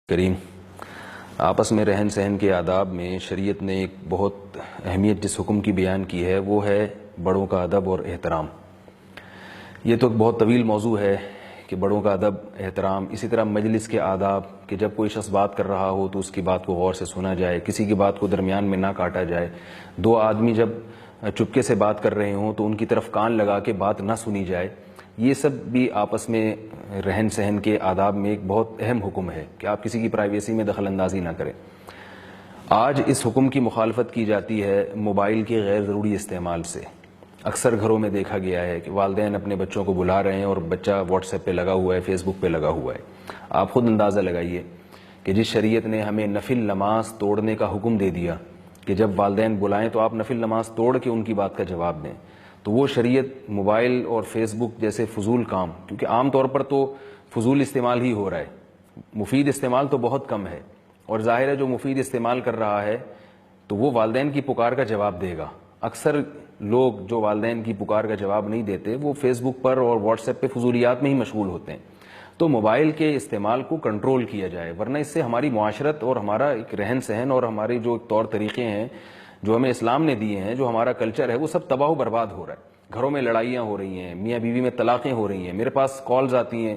کریم آپس میں رہن سہن کے آداب میں شریعت نے ایک بہت اہمیت جس حکم کی بیان کی ہے وہ ہے بڑوں کا ادب اور احترام۔ یہ تو ایک بہت طویل موضوع ہے کہ بڑوں کا ادب احترام، اسی طرح مجلس کے آداب کہ جب کوئی شخص بات کر رہا ہو تو اس کی بات کو غور سے سنا جائے، کسی کی بات کو درمیان میں نہ کاٹا جائے، دو آدمی جب چپکے سے بات کر رہے ہوں تو ان کی طرف کان لگا کے بات نہ سنی جائے۔ یہ سب بھی آپس میں رہن سہن کے آداب میں ایک بہت اہم حکم ہے کہ آپ کسی کی پرائیویسی میں دخل اندازی نہ کریں۔ آج اس حکم کی مخالفت کی جاتی ہے موبائل کے غیر ضروری استعمال سے۔ اکثر گھروں میں دیکھا گیا ہے کہ والدین اپنے بچوں کو بلا رہے ہیں اور بچہ واٹس ایپ پہ لگا ہوا ہے، فیس بک پہ لگا ہوا ہے۔ آپ خود اندازہ لگائیے کہ جس شریعت نے ہمیں نفل نماز توڑنے کا حکم دے دیا کہ جب والدین بلائیں تو آپ نفل نماز توڑ کے ان کی بات کا جواب دیں، تو وہ شریعت موبائل اور فیس بک جیسے فضول کام، کیونکہ عام طور پر تو فضول استعمال ہی ہو رہا ہے، مفید استعمال تو بہت کم ہے، اور ظاہر ہے جو مفید استعمال کر رہا ہے تو وہ والدین کی پکار کا جواب دے گا۔ اکثر لوگ جو والدین کی پکار کا جواب نہیں دیتے وہ فیس بک پر اور واٹس ایپ پہ فضولیات میں ہی مشغول ہوتے ہیں۔ تو موبائل کے استعمال کو کنٹرول کیا جائے، ورنہ اس سے ہماری معاشرت اور ہمارا ایک رہن سہن اور ہمارے جو طور طریقے ہیں جو ہمیں اسلام نے دیے ہیں، جو ہمارا کلچر ہے، وہ سب تباہ و برباد ہو رہا ہے۔ گھروں میں لڑائیاں ہو رہی ہیں، میاں بیوی میں طلاقیں ہو رہی ہیں۔ میرے پاس کالز آتی ہیں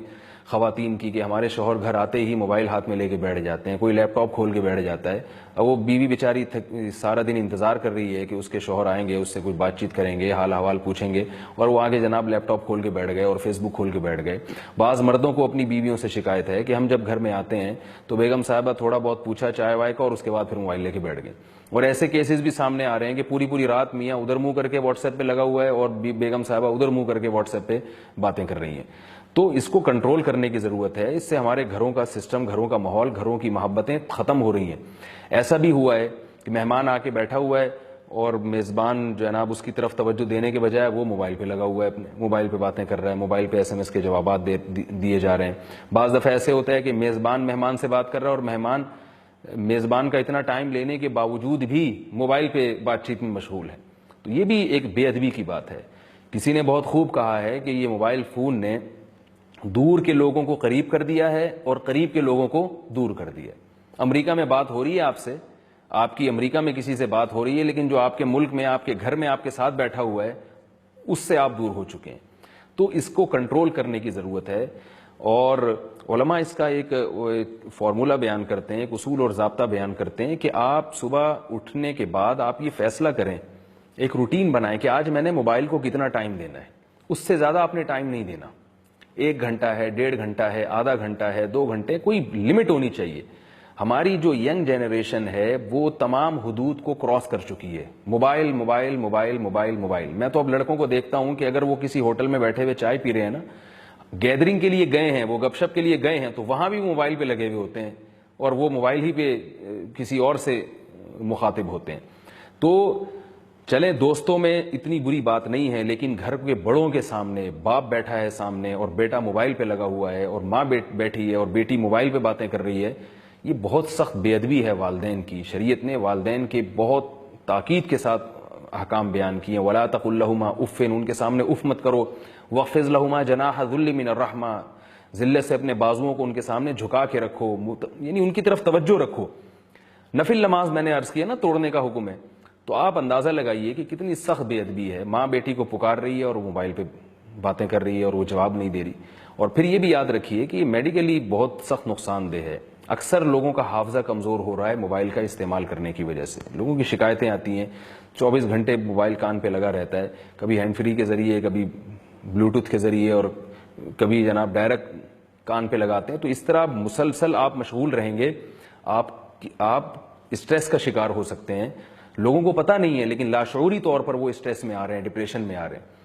خواتین کی کہ ہمارے شوہر گھر آتے ہی موبائل ہاتھ میں لے کے بیٹھ جاتے ہیں، کوئی لیپ ٹاپ کھول کے بیٹھ جاتا ہے، اور وہ بیوی بیچاری سارا دن انتظار کر رہی ہے کہ اس کے شوہر آئیں گے، اس سے کوئی بات چیت کریں گے، حال احوال پوچھیں گے، اور وہ آگے جناب لیپ ٹاپ کھول کے بیٹھ گئے اور فیس بک کھول کے بیٹھ گئے۔ بعض مردوں کو اپنی بیویوں سے شکایت ہے کہ ہم جب گھر میں آتے ہیں تو بیگم صاحبہ تھوڑا بہت پوچھا چائے وائے کا اور اس کے بعد پھر موبائل لے کے بیٹھ گئے۔ اور ایسے کیسز بھی سامنے آ رہے ہیں کہ پوری پوری رات میاں ادھر منہ کر کے واٹس ایپ پہ لگا ہوا ہے اور بیگم صاحبہ ادھر منہ کر کے واٹس ایپ پہ باتیں کر رہی ہیں۔ تو اس کو کنٹرول کرنے کی ضرورت ہے، اس سے ہمارے گھروں کا سسٹم، گھروں کا ماحول، گھروں کی محبتیں ختم ہو رہی ہیں۔ ایسا بھی ہوا ہے کہ مہمان آ کے بیٹھا ہوا ہے اور میزبان جناب اس کی طرف توجہ دینے کے بجائے وہ موبائل پہ لگا ہوا ہے، اپنے موبائل پہ باتیں کر رہا ہے، موبائل پہ ایس ایم ایس کے جوابات دیے جا رہے ہیں۔ بعض دفعہ ایسے ہوتا ہے کہ میزبان مہمان سے بات کر رہا ہے اور مہمان میزبان کا اتنا ٹائم لینے کے باوجود بھی موبائل پہ بات چیت میں مشغول ہے۔ تو یہ بھی ایک بے ادبی کی بات ہے۔ کسی نے بہت خوب کہا ہے کہ یہ موبائل فون نے دور کے لوگوں کو قریب کر دیا ہے اور قریب کے لوگوں کو دور کر دیا ہے۔ امریکہ میں بات ہو رہی ہے آپ سے، آپ کی امریکہ میں کسی سے بات ہو رہی ہے، لیکن جو آپ کے ملک میں، آپ کے گھر میں آپ کے ساتھ بیٹھا ہوا ہے اس سے آپ دور ہو چکے ہیں۔ تو اس کو کنٹرول کرنے کی ضرورت ہے، اور علماء اس کا ایک فارمولہ بیان کرتے ہیں، ایک اصول اور ضابطہ بیان کرتے ہیں کہ آپ صبح اٹھنے کے بعد آپ یہ فیصلہ کریں، ایک روٹین بنائیں کہ آج میں نے موبائل کو کتنا ٹائم دینا ہے، اس سے زیادہ آپ نے ٹائم نہیں دینا۔ 1 گھنٹہ ہے، 1.5 گھنٹہ ہے، آدھا گھنٹہ ہے، 2 گھنٹے، کوئی لمٹ ہونی چاہیے۔ ہماری جو ینگ جنریشن ہے وہ تمام حدود کو کراس کر چکی ہے۔ Mobile mobile mobile mobile mobile. میں تو اب لڑکوں کو دیکھتا ہوں کہ اگر وہ کسی ہوٹل میں بیٹھے ہوئے چائے پی رہے ہیں نا، گیدرنگ کے لیے گئے ہیں، وہ گپ شپ کے لیے گئے ہیں، تو وہاں بھی موبائل پہ لگے ہوئے ہوتے ہیں اور وہ موبائل ہی پہ کسی اور سے مخاطب ہوتے ہیں۔ تو چلیں دوستوں میں اتنی بری بات نہیں ہے، لیکن گھر کے بڑوں کے سامنے باپ بیٹھا ہے سامنے اور بیٹا موبائل پہ لگا ہوا ہے اور ماں بیٹھی ہے اور بیٹی موبائل پہ باتیں کر رہی ہے، یہ بہت سخت بے ادبی ہے والدین کی۔ شریعت نے والدین کے بہت تاکید کے ساتھ احکام بیان کیے ہیں۔ وَلَا تَقُل لَّهُمَا اُفٍّ، ان کے سامنے اف مت کرو۔ وَاخْفِضْ لَهُمَا جَنَاحَ الذُّلِّ مِنَ الرَّحْمَةِ، ذلت سے اپنے بازوؤں کو ان کے سامنے جھکا کے رکھو، یعنی ان کی طرف توجہ رکھو۔ نفل نماز میں نے عرض کیا نا توڑنے کا حکم ہے، تو آپ اندازہ لگائیے کہ کتنی سخت بے ادبی ہے۔ ماں بیٹی کو پکار رہی ہے اور وہ موبائل پہ باتیں کر رہی ہے اور وہ جواب نہیں دے رہی۔ اور پھر یہ بھی یاد رکھیے کہ یہ میڈیکلی بہت سخت نقصان دہ ہے۔ اکثر لوگوں کا حافظہ کمزور ہو رہا ہے موبائل کا استعمال کرنے کی وجہ سے۔ لوگوں کی شکایتیں آتی ہیں، 24 گھنٹے موبائل کان پہ لگا رہتا ہے، کبھی ہینڈ فری کے ذریعے، کبھی بلوٹوتھ کے ذریعے، اور کبھی جناب ڈائریکٹ کان پہ لگاتے ہیں۔ تو اس طرح مسلسل آپ مشغول رہیں گے، آپ اسٹریس کا شکار ہو سکتے ہیں۔ لوگوں کو پتہ نہیں ہے لیکن لاشعوری طور پر وہ اسٹریس میں آ رہے ہیں، ڈپریشن میں آ رہے ہیں۔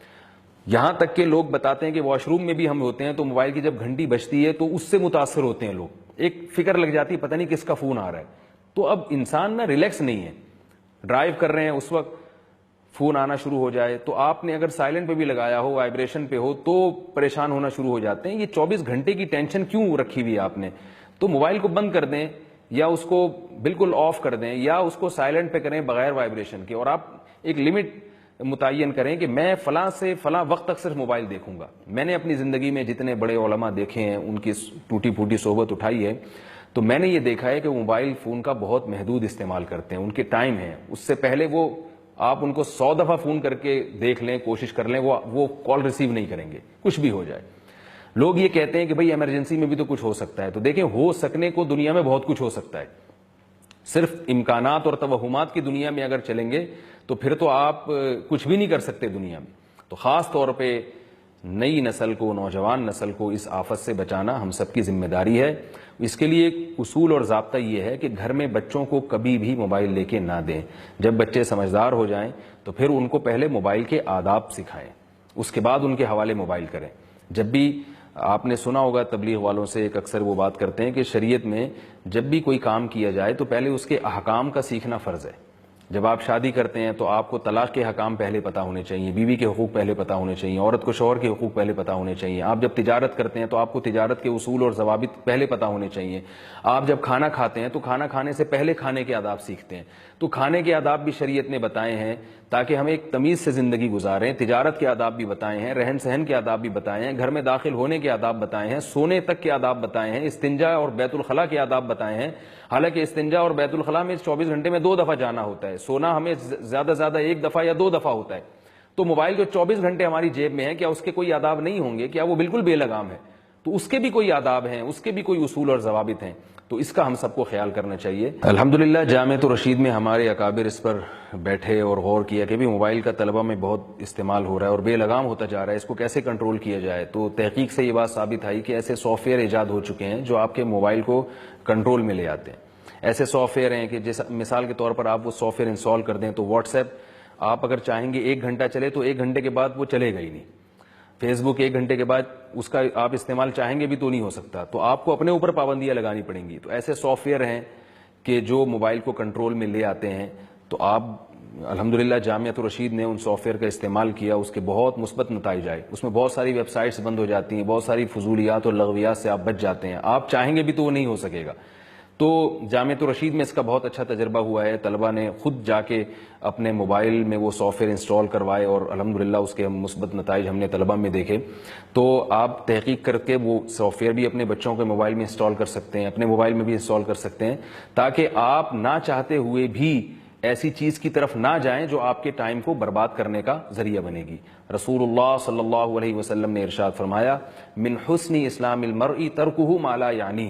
یہاں تک کہ لوگ بتاتے ہیں کہ واش روم میں بھی ہم ہوتے ہیں تو موبائل کی جب گھنٹی بجتی ہے تو اس سے متاثر ہوتے ہیں لوگ، ایک فکر لگ جاتی ہے پتہ نہیں کس کا فون آ رہا ہے۔ تو اب انسان نا ریلیکس نہیں ہے، ڈرائیو کر رہے ہیں اس وقت فون آنا شروع ہو جائے تو آپ نے اگر سائلنٹ پہ بھی لگایا ہو، وائبریشن پہ ہو، تو پریشان ہونا شروع ہو جاتے ہیں۔ یہ 24 گھنٹے کی ٹینشن کیوں رکھی ہوئی ہے آپ نے؟ تو موبائل کو بند کر دیں، یا اس کو بالکل آف کر دیں، یا اس کو سائلنٹ پہ کریں بغیر وائبریشن کے، اور آپ ایک لمٹ متعین کریں کہ میں فلاں سے فلاں وقت تک صرف موبائل دیکھوں گا۔ میں نے اپنی زندگی میں جتنے بڑے علماء دیکھے ہیں، ان کی ٹوٹی پھوٹی صحبت اٹھائی ہے، تو میں نے یہ دیکھا ہے کہ وہ موبائل فون کا بہت محدود استعمال کرتے ہیں. ان کے ٹائم ہے, اس سے پہلے وہ آپ ان کو 100 دفعہ فون کر کے دیکھ لیں, کوشش کر لیں, وہ کال ریسیو نہیں کریں گے, کچھ بھی ہو جائے. لوگ یہ کہتے ہیں کہ بھئی ایمرجنسی میں بھی تو کچھ ہو سکتا ہے. تو دیکھیں, ہو سکنے کو دنیا میں بہت کچھ ہو سکتا ہے. صرف امکانات اور توہمات کی دنیا میں اگر چلیں گے تو پھر تو آپ کچھ بھی نہیں کر سکتے دنیا میں. تو خاص طور پہ نئی نسل کو, نوجوان نسل کو اس آفت سے بچانا ہم سب کی ذمہ داری ہے. اس کے لیے ایک اصول اور ضابطہ یہ ہے کہ گھر میں بچوں کو کبھی بھی موبائل لے کے نہ دیں. جب بچے سمجھدار ہو جائیں تو پھر ان کو پہلے موبائل کے آداب سکھائیں, اس کے بعد ان کے حوالے موبائل کریں. جب بھی آپ نے سنا ہوگا تبلیغ والوں سے ایک اکثر وہ بات کرتے ہیں کہ شریعت میں جب بھی کوئی کام کیا جائے تو پہلے اس کے احکام کا سیکھنا فرض ہے. جب آپ شادی کرتے ہیں تو آپ کو طلاق کے حکام پہلے پتہ ہونے چاہیے, بیوی کے حقوق پہلے پتہ ہونے چاہیے, عورت کو شوہر کے حقوق پہلے پتہ ہونے چاہیے. آپ جب تجارت کرتے ہیں تو آپ کو تجارت کے اصول اور ضوابط پہلے پتہ ہونے چاہیے. آپ جب کھانا کھاتے ہیں تو کھانا کھانے سے پہلے کھانے کے آداب سیکھتے ہیں. تو کھانے کے آداب بھی شریعت نے بتائے ہیں تاکہ ہم ایک تمیز سے زندگی گزاریں. تجارت کے آداب بھی بتائے ہیں, رہن سہن کے آداب بھی بتائے ہیں, گھر میں داخل ہونے کے آداب بتائے ہیں, سونے تک کے آداب بتائے ہیں, استنجا اور بیت الخلاء کے آداب بتائے ہیں. حالانکہ استنجا اور بیت الخلاء میں 24 گھنٹے میں 2 دفعہ جانا ہوتا ہے, سونا ہمیں زیادہ زیادہ 1 دفعہ یا 2 دفعہ ہوتا ہے. تو موبائل جو 24 گھنٹے ہماری جیب میں ہے, کیا اس کے کوئی آداب نہیں ہوں گے؟ کیا وہ بالکل بے لگام ہے؟ تو اس کے بھی کوئی آداب ہیں, اس کے بھی کوئی اصول اور ضوابط ہیں. تو اس کا ہم سب کو خیال کرنا چاہیے. الحمدللہ جامعۃ الرشید میں ہمارے اکابر اس پر بیٹھے اور غور کیا کہ بھی موبائل کا طلبہ میں بہت استعمال ہو رہا ہے اور بے لگام ہوتا جا رہا ہے, اس کو کیسے کنٹرول کیا جائے. تو تحقیق سے یہ بات ثابت آئی کہ ایسے سافٹ ویئر ایجاد ہو چکے ہیں جو آپ کے موبائل کو کنٹرول میں لے آتے ہیں. ایسے سافٹ ویئر ہیں کہ جیسا مثال کے طور پر آپ وہ سافٹ ویئر انسٹال کر دیں تو واٹس ایپ آپ اگر چاہیں گے 1 گھنٹہ چلے تو 1 گھنٹے کے بعد وہ چلے گا ہی نہیں. فیس بک 1 گھنٹے کے بعد اس کا آپ استعمال چاہیں گے بھی تو نہیں ہو سکتا. تو آپ کو اپنے اوپر پابندیاں لگانی پڑیں گی. تو ایسے سافٹ ویئر ہیں کہ جو موبائل کو کنٹرول میں لے آتے ہیں. تو آپ الحمدللہ جامعۃ الرشید نے ان سافٹ ویئر کا استعمال کیا, اس کے بہت مثبت نتائج آئے. اس میں بہت ساری ویب سائٹس بند ہو جاتی ہیں, بہت ساری فضولیات اور لغویات سے آپ بچ جاتے ہیں. آپ چاہیں گے بھی تو وہ نہیں ہو سکے گا. تو جامعۃ الرشید میں اس کا بہت اچھا تجربہ ہوا ہے. طلبہ نے خود جا کے اپنے موبائل میں وہ سافٹ ویئر انسٹال کروائے اور الحمدللہ اس کے مثبت نتائج ہم نے طلبہ میں دیکھے. تو آپ تحقیق کر کے وہ سافٹ ویئر بھی اپنے بچوں کے موبائل میں انسٹال کر سکتے ہیں, اپنے موبائل میں بھی انسٹال کر سکتے ہیں, تاکہ آپ نہ چاہتے ہوئے بھی ایسی چیز کی طرف نہ جائیں جو آپ کے ٹائم کو برباد کرنے کا ذریعہ بنے گی. رسول اللہ صلی اللہ علیہ وسلم نے ارشاد فرمایا, من حسن اسلام المرء ترکہ ما لا یعنی,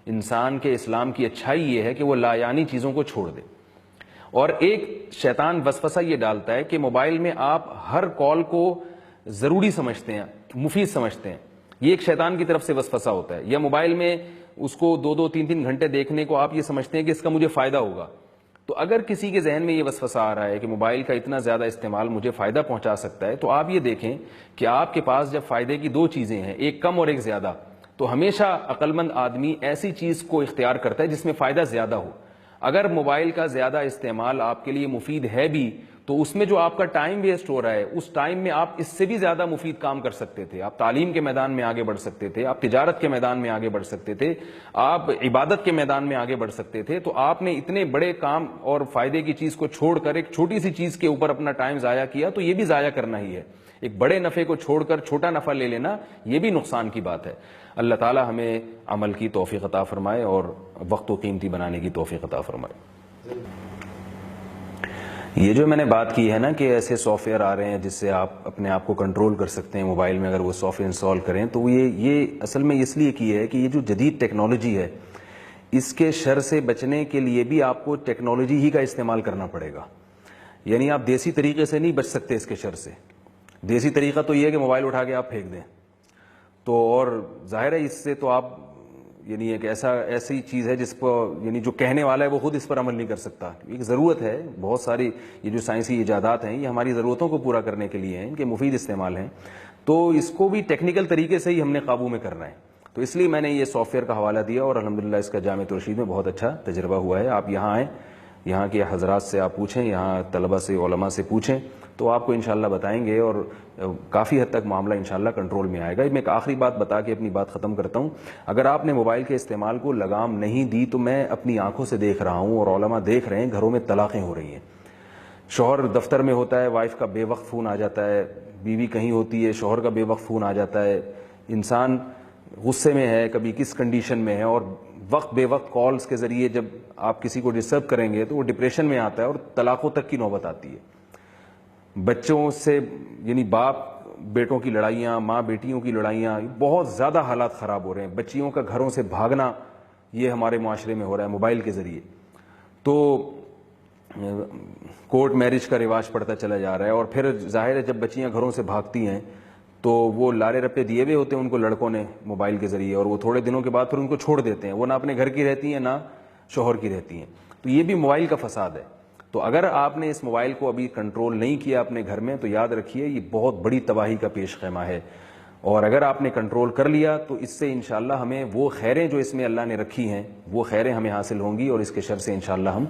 انسان کے اسلام کی اچھائی یہ ہے کہ وہ لا یعنی چیزوں کو چھوڑ دے. اور ایک شیطان وسوسہ یہ ڈالتا ہے کہ موبائل میں آپ ہر کال کو ضروری سمجھتے ہیں, مفید سمجھتے ہیں. یہ ایک شیطان کی طرف سے وسوسہ ہوتا ہے. یا موبائل میں اس کو 2-2 3-3 گھنٹے دیکھنے کو آپ یہ سمجھتے ہیں کہ اس کا مجھے فائدہ ہوگا. تو اگر کسی کے ذہن میں یہ وسوسہ آ رہا ہے کہ موبائل کا اتنا زیادہ استعمال مجھے فائدہ پہنچا سکتا ہے, تو آپ یہ دیکھیں کہ آپ کے پاس جب فائدے کی 2 چیزیں ہیں, ایک کم اور ایک زیادہ, تو ہمیشہ عقل مند آدمی ایسی چیز کو اختیار کرتا ہے جس میں فائدہ زیادہ ہو. اگر موبائل کا زیادہ استعمال آپ کے لیے مفید ہے بھی تو اس میں جو آپ کا ٹائم ویسٹ ہو رہا ہے, اس ٹائم میں آپ اس سے بھی زیادہ مفید کام کر سکتے تھے. آپ تعلیم کے میدان میں آگے بڑھ سکتے تھے, آپ تجارت کے میدان میں آگے بڑھ سکتے تھے, آپ عبادت کے میدان میں آگے بڑھ سکتے تھے. تو آپ نے اتنے بڑے کام اور فائدے کی چیز کو چھوڑ کر ایک چھوٹی سی چیز کے اوپر اپنا ٹائم ضائع کیا, تو یہ بھی ضائع کرنا ہی ہے. ایک بڑے نفع کو چھوڑ کر چھوٹا نفع لے لینا یہ بھی نقصان کی بات ہے. اللہ تعالی ہمیں عمل کی توفیق عطا فرمائے اور وقت کو قیمتی بنانے کی توفیق عطا فرمائے. یہ جو میں نے بات کی ہے نا کہ ایسے سافٹ ویئر آ رہے ہیں جس سے آپ اپنے آپ کو کنٹرول کر سکتے ہیں موبائل میں, اگر وہ سافٹ ویئر انسٹال کریں تو یہ اصل میں اس لیے کی ہے کہ یہ جو جدید ٹیکنالوجی ہے اس کے شر سے بچنے کے لیے بھی آپ کو ٹیکنالوجی ہی کا استعمال کرنا پڑے گا. یعنی آپ دیسی طریقے سے نہیں بچ سکتے اس کے شر سے. دیسی طریقہ تو یہ ہے کہ موبائل اٹھا کے آپ پھینک دیں. تو اور ظاہر ہے اس سے تو آپ یعنی ایک ایسی چیز ہے جس پر یعنی جو کہنے والا ہے وہ خود اس پر عمل نہیں کر سکتا. ایک ضرورت ہے, بہت ساری یہ جو سائنسی ایجادات ہیں یہ ہماری ضرورتوں کو پورا کرنے کے لیے ہیں, ان کے مفید استعمال ہیں. تو اس کو بھی ٹیکنیکل طریقے سے ہی ہم نے قابو میں کرنا ہے. تو اس لیے میں نے یہ سافٹ ویئر کا حوالہ دیا اور الحمدللہ اس کا جامعۃ الرشید میں بہت اچھا تجربہ ہوا ہے. آپ یہاں آئیں, یہاں کے حضرات سے آپ پوچھیں, یہاں طلبہ سے علماء سے پوچھیں, تو آپ کو انشاءاللہ بتائیں گے اور کافی حد تک معاملہ انشاءاللہ کنٹرول میں آئے گا. میں ایک آخری بات بتا کے اپنی بات ختم کرتا ہوں. اگر آپ نے موبائل کے استعمال کو لگام نہیں دی تو میں اپنی آنکھوں سے دیکھ رہا ہوں اور علماء دیکھ رہے ہیں, گھروں میں طلاقیں ہو رہی ہیں. شوہر دفتر میں ہوتا ہے, وائف کا بے وقت فون آ جاتا ہے, بیوی کہیں ہوتی ہے, شوہر کا بے وقت فون آ جاتا ہے, انسان غصے میں ہے, کبھی کس کنڈیشن میں ہے, اور وقت بے وقت کالز کے ذریعے جب آپ کسی کو ڈسٹرب کریں گے تو وہ ڈپریشن میں آتا ہے اور طلاقوں تک کی نوبت آتی ہے. بچوں سے یعنی باپ بیٹوں کی لڑائیاں, ماں بیٹیوں کی لڑائیاں, بہت زیادہ حالات خراب ہو رہے ہیں. بچیوں کا گھروں سے بھاگنا یہ ہمارے معاشرے میں ہو رہا ہے موبائل کے ذریعے. تو کورٹ میرج کا رواج پڑتا چلا جا رہا ہے, اور پھر ظاہر ہے جب بچیاں گھروں سے بھاگتی ہیں تو وہ لارے رپے دیے ہوئے ہوتے ہیں ان کو لڑکوں نے موبائل کے ذریعے, اور وہ تھوڑے دنوں کے بعد پھر ان کو چھوڑ دیتے ہیں. وہ نہ اپنے گھر کی رہتی ہیں نہ شوہر کی رہتی ہیں. تو یہ بھی موبائل کا فساد ہے. تو اگر آپ نے اس موبائل کو ابھی کنٹرول نہیں کیا اپنے گھر میں تو یاد رکھیے یہ بہت بڑی تباہی کا پیش خیمہ ہے. اور اگر آپ نے کنٹرول کر لیا تو اس سے انشاءاللہ ہمیں وہ خیریں جو اس میں اللہ نے رکھی ہیں وہ خیریں ہمیں حاصل ہوں گی, اور اس کے شر سے انشاءاللہ ہم